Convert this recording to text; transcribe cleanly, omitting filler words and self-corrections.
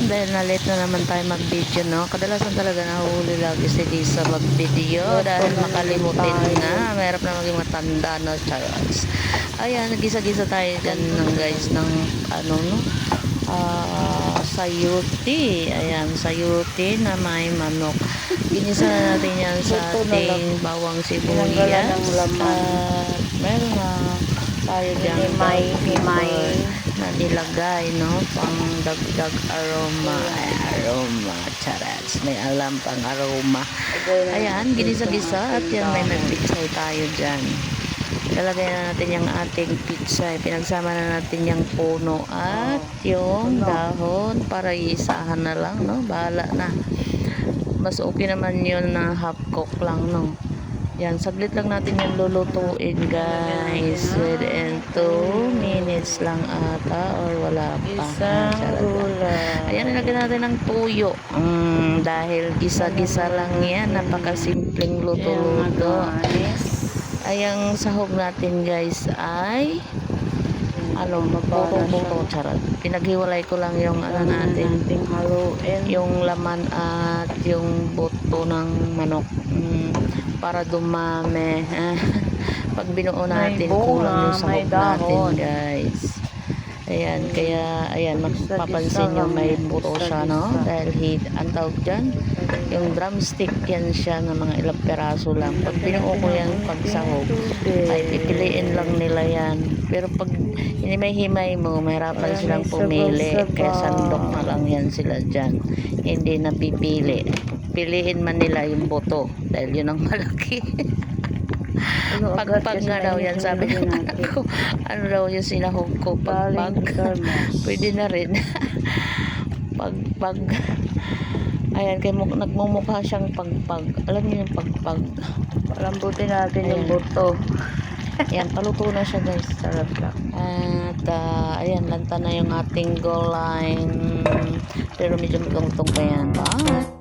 naman dahil na-late na naman tayo mag-video, no? Kadalasan talaga nahuhuli lagi si Lisa mag-video dahil makalimutin na. Mahirap na maging matanda, no? Charles. Ayan, gisa-gisa tayo dyan ng guys ng ano, no? Sayuti. Ayan, sayuti na may manok. Ginisa na natin yan sa ating bawang sibuyas. At meron na tayo dyan himay na nilagay, no? Pang dagdag aroma. Charats. May alam pang aroma. Ayan, ginisa-gisa at yan may nagpitsay tayo dyan. Ilalagay na natin yung ating pitsay. Pinagsama na natin yung puno at yung dahon para isahan na lang, no? Bahala na. Mas okay naman yun na half cook lang, no? Yan, saglit lang natin yung lulutuin, guys. Within 2 minutes lang ata or wala pa. Ayan, nilagyan natin ng tuyo. Dahil gisa-gisa lang yan. Napakasimpleng luto-luto. Ayang sahog natin, guys, ay buto-buto, charot. Pinaghiwalay ko lang yung ano natin, yung laman at yung buto ng manok. Para dumami. Pag binuo natin, kulang yung sahog natin, guys. Ayan, kaya, ayan, mapapansin nyo may buto siya, no? Dahil ang tawag dyan, yung drumstick yan siya ng mga ilang peraso lang. Pag binuo ko yan, pag sahog, ay pipiliin lang nila yan. Pero pag hindi may himay mo, mahirapan silang pumili. Kaya sandok na lang yan sila dyan. Hindi na pipili. Piliin man nila yung buto dahil yun ang malaki. Pagpag nga daw yan, sabi ng anak ko. Ano daw yung sinahog ko? Pagpag. Pwede na rin. Pagpag. Ayan, kaya nagmumukha siyang pagpag. Alam niyo yung pagpag. Palambutin natin yung buto. Ayan, paluto na siya, guys. Sarap lang. At ayan, lanta na yung ating goal line. Pero medyo magtungtong pa yan. Bye!